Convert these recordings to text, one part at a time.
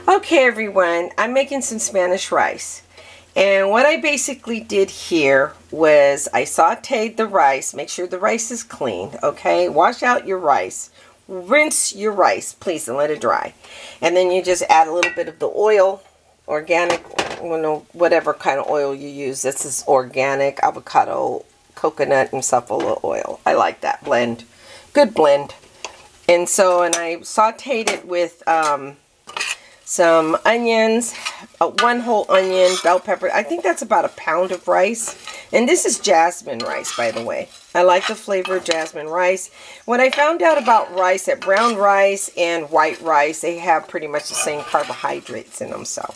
Okay, everyone, I'm making some Spanish rice. And what I basically did here was I sauteed the rice. Make sure the rice is clean, okay? Wash out your rice. Rinse your rice, please, and let it dry. And then you just add a little bit of the oil, organic, whatever kind of oil you use. This is organic avocado, coconut, and sulfur oil. I like that blend. Good blend. And I sauteed it with some onions, one whole onion, bell pepper. I think that's about a pound of rice. And this is jasmine rice, by the way. I like the flavor of jasmine rice. What I found out about rice, that brown rice and white rice, they have pretty much the same carbohydrates in them. So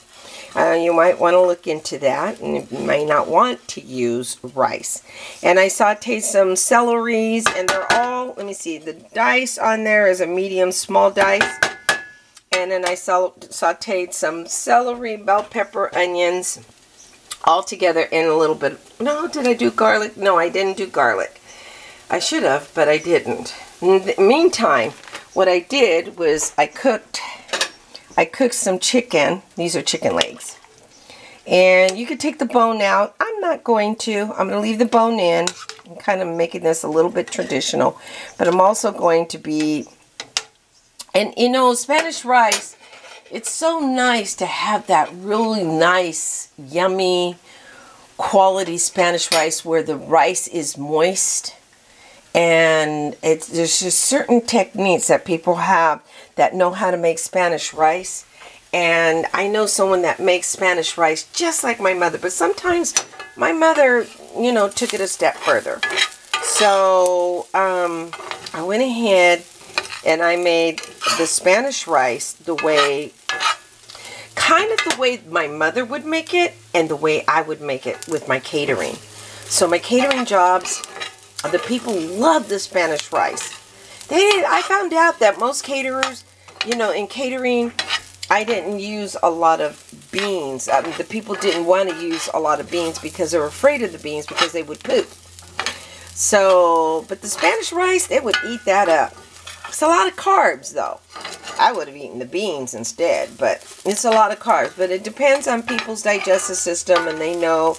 you might want to look into that, and you may not want to use rice. And I sauteed some celeries, and they're all, let me see, the dice on there is a medium small dice. And then I sauteed some celery, bell pepper, onions, all together in a little bit. No, did I do garlic? No, I didn't do garlic. I should have, but I didn't. In the meantime, what I did was I cooked some chicken. These are chicken legs. And you could take the bone out. I'm not going to. I'm going to leave the bone in. I'm kind of making this a little bit traditional. But I'm also going to be... And you know, Spanish rice, it's so nice to have that really nice, yummy, quality Spanish rice where the rice is moist. And there's just certain techniques that people have that know how to make Spanish rice. And I know someone that makes Spanish rice just like my mother. But sometimes my mother, you know, took it a step further. So I went ahead and I made the Spanish rice kind of the way my mother would make it and the way I would make it with my catering. So my catering jobs, the people love the Spanish rice. I found out that most caterers, you know, in catering, I didn't use a lot of beans. The people didn't want to use a lot of beans because they were afraid of the beans because they would poop. So, but the Spanish rice, they would eat that up. It's a lot of carbs, though. I would have eaten the beans instead, but it's a lot of carbs. But it depends on people's digestive system, and they know.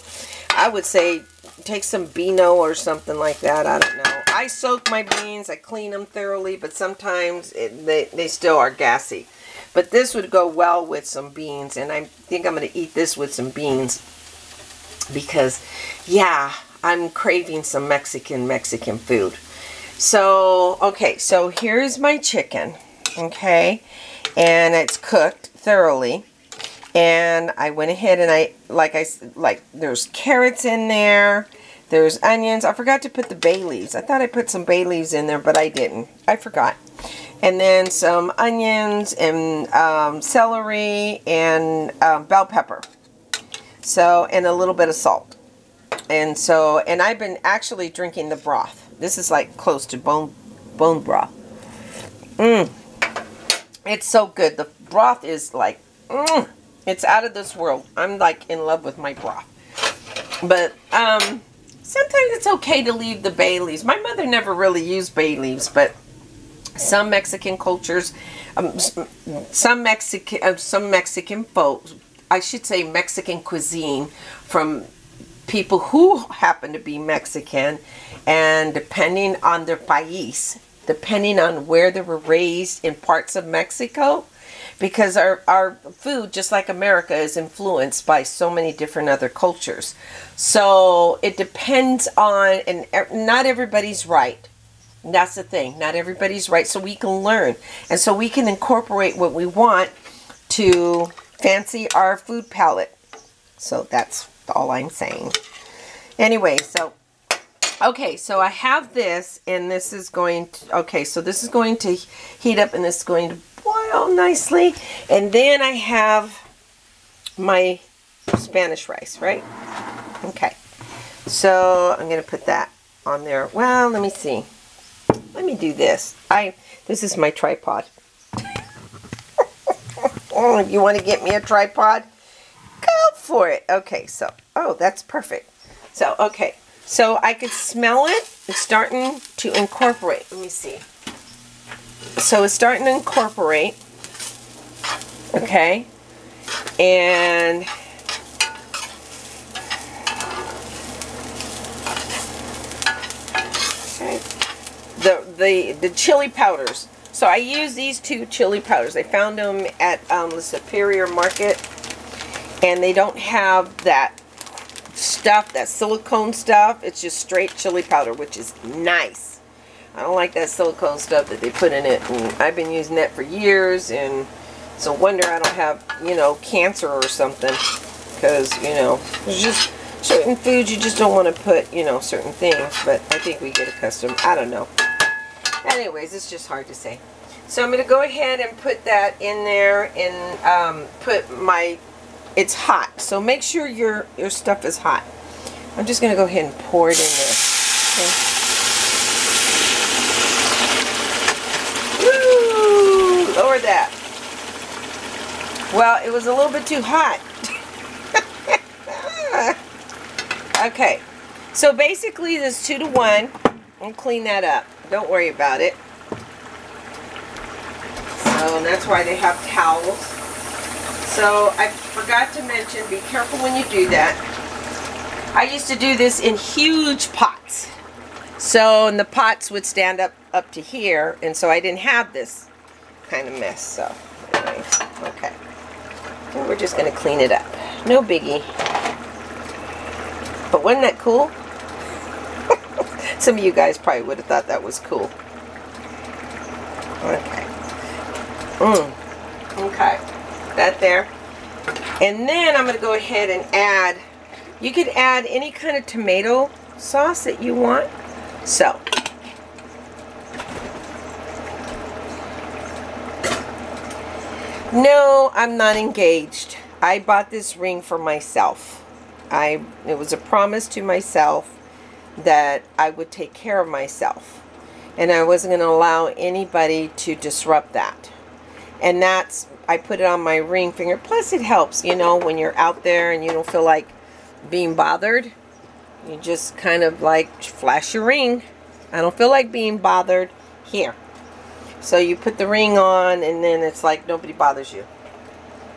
I would say take some Beano or something like that. I don't know. I soak my beans. I clean them thoroughly, but sometimes they still are gassy. But this would go well with some beans, and I think I'm going to eat this with some beans because, yeah, I'm craving some Mexican food. So, okay, so here's my chicken, okay, and it's cooked thoroughly, and I went ahead and there's carrots in there, there's onions. I forgot to put the bay leaves. I thought I put some bay leaves in there, but I didn't. I forgot. And then some onions and celery and bell pepper, so, and a little bit of salt. And I've been actually drinking the broth. This is like close to bone broth. It's so good. The broth is like, it's out of this world. I'm like in love with my broth. But sometimes it's okay to leave the bay leaves. My mother never really used bay leaves, but some Mexican cultures, some Mexican folks, I should say Mexican cuisine from people who happen to be Mexican, and depending on their país, depending on where they were raised in parts of Mexico, because our food, just like America, is influenced by so many different other cultures. So it depends on, and not everybody's right. That's the thing. Not everybody's right. So we can learn, and so we can incorporate what we want to fancy our food palette. So that's all I'm saying. Anyway, so okay, so I have this, and this is going to, okay, so this is going to heat up, and this is going to boil nicely. And then I have my Spanish rice, right? Okay, so I'm going to put that on there. Well, let me see. Let me do this. This is my tripod. Oh, if you want to get me a tripod, go for it. Okay, so, oh, that's perfect. So, okay, so I could smell it. It's starting to incorporate. Let me see. So it's starting to incorporate. Okay, And okay, the chili powders. So I use these 2 chili powders. I found them at the Superior Market, and they don't have that stuff, that silicone stuff. It's just straight chili powder, which is nice. I don't like that silicone stuff that they put in it, and I've been using that for years, and it's a wonder I don't have, you know, cancer or something, because, you know, there's just certain foods you just don't want to put, you know, certain things, but I think we get accustomed. I don't know. Anyways, it's just hard to say. So I'm going to go ahead and put that in there, and put my, it's hot, so make sure your stuff is hot. I'm just going to go ahead and pour it in there. Okay. Woo! Lower that. Well, it was a little bit too hot. Okay, so basically this 2 to 1. I'll clean that up. Don't worry about it. So that's why they have towels. So I forgot to mention, be careful when you do that. I used to do this in huge pots. So, and the pots would stand up to here, and so I didn't have this kind of mess. So, anyways, okay. And we're just going to clean it up. No biggie. But wasn't that cool? Some of you guys probably would have thought that was cool. Okay. Okay. That there. And then I'm going to go ahead and add, you could add any kind of tomato sauce that you want. So. No, I'm not engaged. I bought this ring for myself. It was a promise to myself that I would take care of myself, and I wasn't going to allow anybody to disrupt that. And that's, I put it on my ring finger. Plus it helps, you know, when you're out there and you don't feel like being bothered, you just kind of like flash your ring. I don't feel like being bothered here. So you put the ring on, and then it's like nobody bothers you.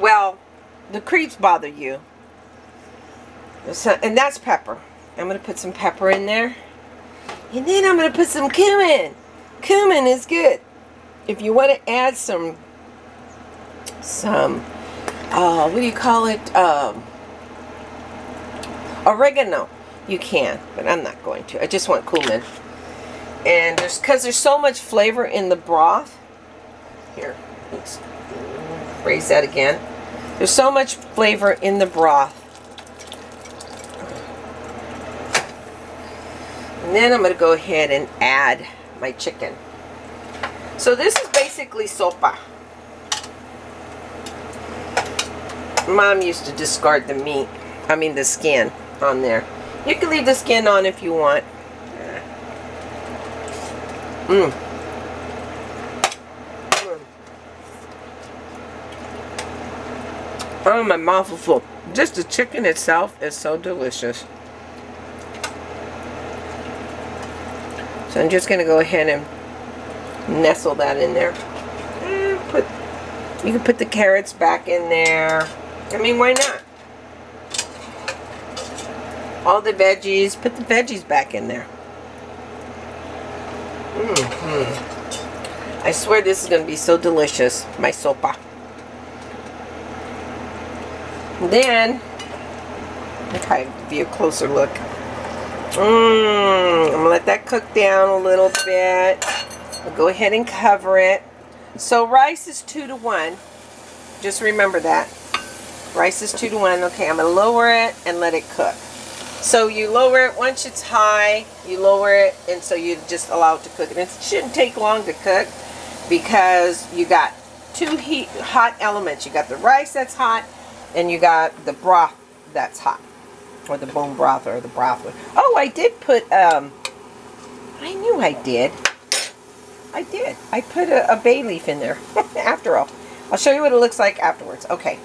Well, the creeps bother you. So, and that's pepper. I'm going to put some pepper in there. And then I'm going to put some cumin. Cumin is good. If you want to add some what do you call it? Oregano. You can, but I'm not going to. I just want cumin. And because there's so much flavor in the broth. Here, let's raise that again. There's so much flavor in the broth. And then I'm going to go ahead and add my chicken. So this is basically sopa. Mom used to discard the meat. I mean the skin on there. You can leave the skin on if you want. Oh, my mouth is full. Just the chicken itself is so delicious. So I'm just going to go ahead and nestle that in there. And you can put the carrots back in there. I mean, why not? All the veggies, put the veggies back in there. I swear this is going to be so delicious, my sopa. Then, okay, give you a closer look. I'm going to let that cook down a little bit. I'll go ahead and cover it. So rice is 2 to 1. Just remember that. Rice is 2 to 1. Okay, I'm going to lower it and let it cook. So you lower it, once it's high, you lower it, and so you just allow it to cook. And it shouldn't take long to cook because you got 2 hot elements. You got the rice that's hot, and you got the broth that's hot. Or the bone broth, or the broth. Oh, I did put, I knew I did. I did. I put a bay leaf in there after all. I'll show you what it looks like afterwards. Okay.